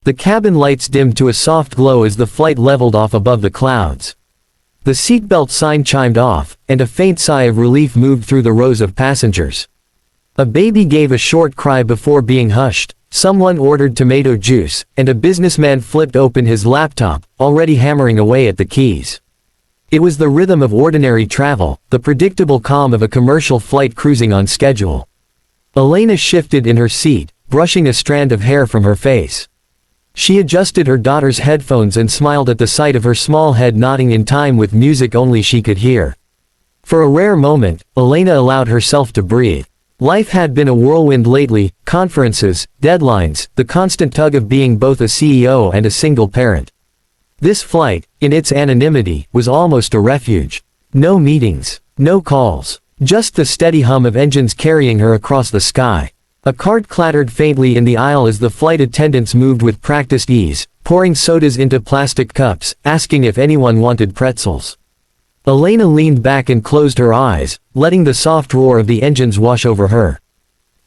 The cabin lights dimmed to a soft glow as the flight leveled off above the clouds. The seatbelt sign chimed off, and a faint sigh of relief moved through the rows of passengers. A baby gave a short cry before being hushed, someone ordered tomato juice, and a businessman flipped open his laptop, already hammering away at the keys. It was the rhythm of ordinary travel, the predictable calm of a commercial flight cruising on schedule. Elena shifted in her seat, brushing a strand of hair from her face. She adjusted her daughter's headphones and smiled at the sight of her small head nodding in time with music only she could hear. For a rare moment, Elena allowed herself to breathe. Life had been a whirlwind lately, conferences, deadlines, the constant tug of being both a CEO and a single parent. This flight, in its anonymity, was almost a refuge. No meetings, no calls, just the steady hum of engines carrying her across the sky. A cart clattered faintly in the aisle as the flight attendants moved with practiced ease, pouring sodas into plastic cups, asking if anyone wanted pretzels. Elena leaned back and closed her eyes, letting the soft roar of the engines wash over her.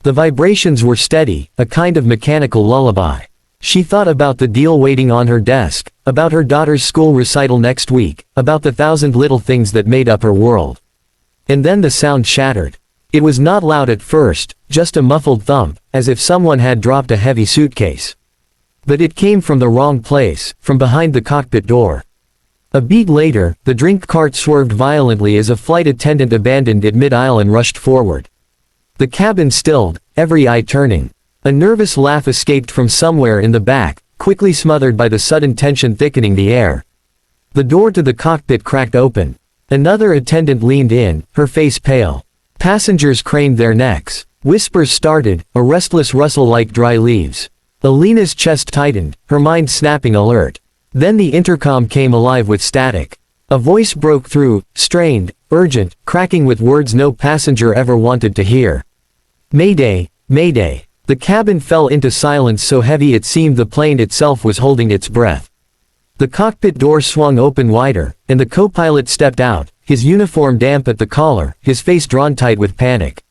The vibrations were steady, a kind of mechanical lullaby. She thought about the deal waiting on her desk, about her daughter's school recital next week, about the thousand little things that made up her world. And then the sound shattered. It was not loud at first, just a muffled thump, as if someone had dropped a heavy suitcase. But it came from the wrong place, from behind the cockpit door. A beat later, the drink cart swerved violently as a flight attendant abandoned it mid-aisle and rushed forward. The cabin stilled, every eye turning. A nervous laugh escaped from somewhere in the back, quickly smothered by the sudden tension thickening the air. The door to the cockpit cracked open. Another attendant leaned in, her face pale. Passengers craned their necks. Whispers started, a restless rustle like dry leaves. Elena's chest tightened, her mind snapping alert. Then the intercom came alive with static. A voice broke through, strained, urgent, cracking with words no passenger ever wanted to hear. Mayday, Mayday. The cabin fell into silence so heavy it seemed the plane itself was holding its breath. The cockpit door swung open wider, and the co-pilot stepped out, his uniform damp at the collar, his face drawn tight with panic.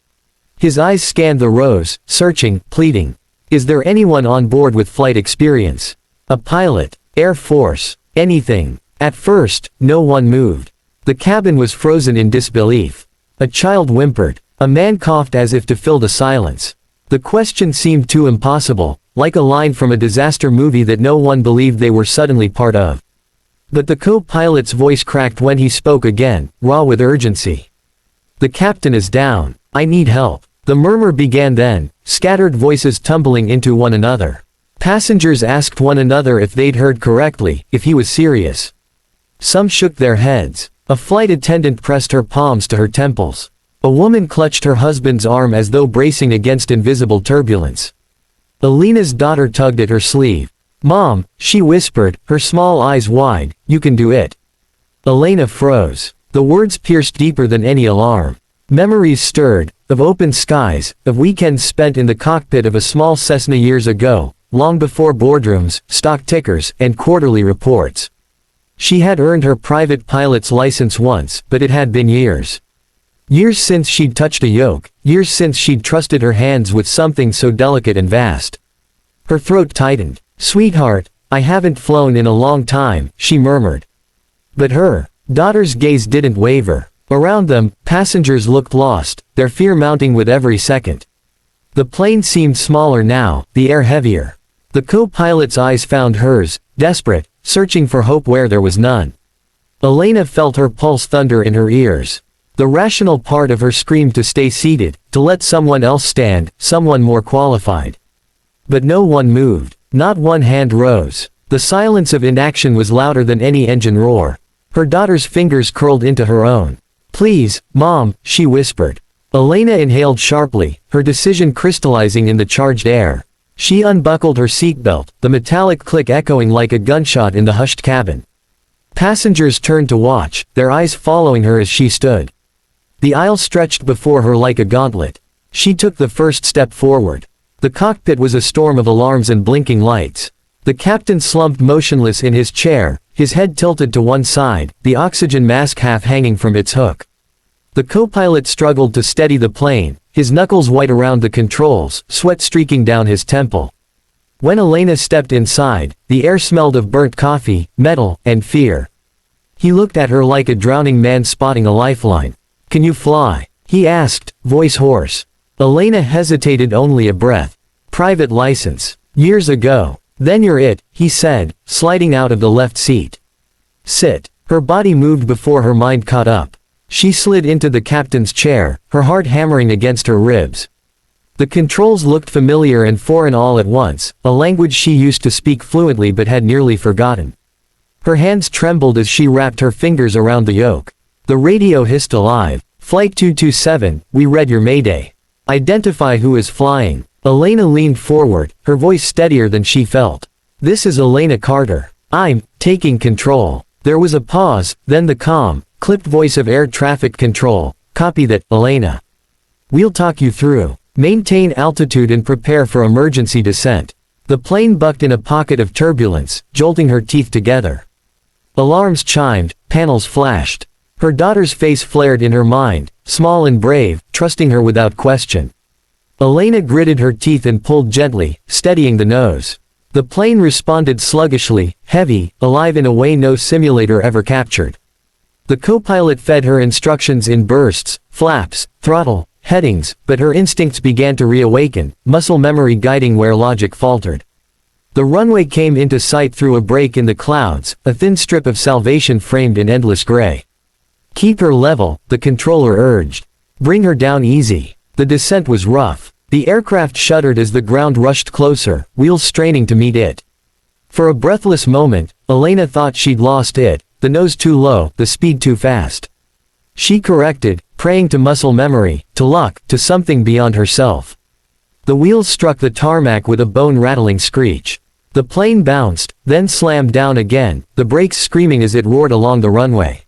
His eyes scanned the rows, searching, pleading. Is there anyone on board with flight experience? A pilot, Air Force, anything. At first, no one moved. The cabin was frozen in disbelief. A child whimpered. A man coughed as if to fill the silence. The question seemed too impossible, like a line from a disaster movie that no one believed they were suddenly part of. But the co-pilot's voice cracked when he spoke again, raw with urgency. The captain is down. I need help. The murmur began then, scattered voices tumbling into one another. Passengers asked one another if they'd heard correctly, if he was serious. Some shook their heads. A flight attendant pressed her palms to her temples. A woman clutched her husband's arm as though bracing against invisible turbulence. Elena's daughter tugged at her sleeve. Mom, she whispered, her small eyes wide, you can do it. Elena froze. The words pierced deeper than any alarm. Memories stirred, of open skies, of weekends spent in the cockpit of a small Cessna years ago, long before boardrooms, stock tickers, and quarterly reports. She had earned her private pilot's license once, but it had been years. Years since she'd touched a yoke, years since she'd trusted her hands with something so delicate and vast. Her throat tightened. Sweetheart, I haven't flown in a long time, she murmured. But her daughter's gaze didn't waver. Around them, passengers looked lost, their fear mounting with every second. The plane seemed smaller now, the air heavier. The co-pilot's eyes found hers, desperate, searching for hope where there was none. Elena felt her pulse thunder in her ears. The rational part of her screamed to stay seated, to let someone else stand, someone more qualified. But no one moved. Not one hand rose. The silence of inaction was louder than any engine roar. Her daughter's fingers curled into her own. Please, Mom, she whispered. Elena inhaled sharply, her decision crystallizing in the charged air. She unbuckled her seatbelt, the metallic click echoing like a gunshot in the hushed cabin. Passengers turned to watch, their eyes following her as she stood. The aisle stretched before her like a gauntlet. She took the first step forward. The cockpit was a storm of alarms and blinking lights. The captain slumped motionless in his chair, his head tilted to one side, the oxygen mask half hanging from its hook. The co-pilot struggled to steady the plane, his knuckles white around the controls, sweat streaking down his temple. When Elena stepped inside, the air smelled of burnt coffee, metal, and fear. He looked at her like a drowning man spotting a lifeline. "Can you fly?" he asked, voice hoarse. Elena hesitated only a breath. "Private license. Years ago." "Then you're it," he said, sliding out of the left seat. "Sit." Her body moved before her mind caught up. She slid into the captain's chair, her heart hammering against her ribs. The controls looked familiar and foreign all at once, a language she used to speak fluently but had nearly forgotten. Her hands trembled as she wrapped her fingers around the yoke. The radio hissed alive. "Flight 227, we read your Mayday. Identify who is flying." Elena leaned forward, her voice steadier than she felt. "This is Elena Carter. I'm taking control." There was a pause, then the calm, clipped voice of air traffic control. "Copy that, Elena. We'll talk you through. Maintain altitude and prepare for emergency descent." The plane bucked in a pocket of turbulence, jolting her teeth together. Alarms chimed, panels flashed. Her daughter's face flared in her mind, small and brave, trusting her without question. Elena gritted her teeth and pulled gently, steadying the nose. The plane responded sluggishly, heavy, alive in a way no simulator ever captured. The co-pilot fed her instructions in bursts, flaps, throttle, headings, but her instincts began to reawaken, muscle memory guiding where logic faltered. The runway came into sight through a break in the clouds, a thin strip of salvation framed in endless gray. "Keep her level," the controller urged. "Bring her down easy." The descent was rough. The aircraft shuddered as the ground rushed closer, wheels straining to meet it. For a breathless moment, Elena thought she'd lost it, the nose too low, the speed too fast. She corrected, praying to muscle memory, to luck, to something beyond herself. The wheels struck the tarmac with a bone-rattling screech. The plane bounced, then slammed down again, the brakes screaming as it roared along the runway.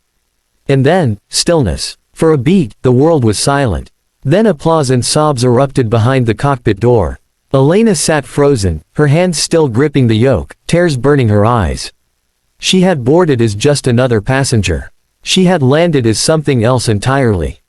And then, stillness. For a beat, the world was silent. Then applause and sobs erupted behind the cockpit door. Elena sat frozen, her hands still gripping the yoke, tears burning her eyes. She had boarded as just another passenger. She had landed as something else entirely.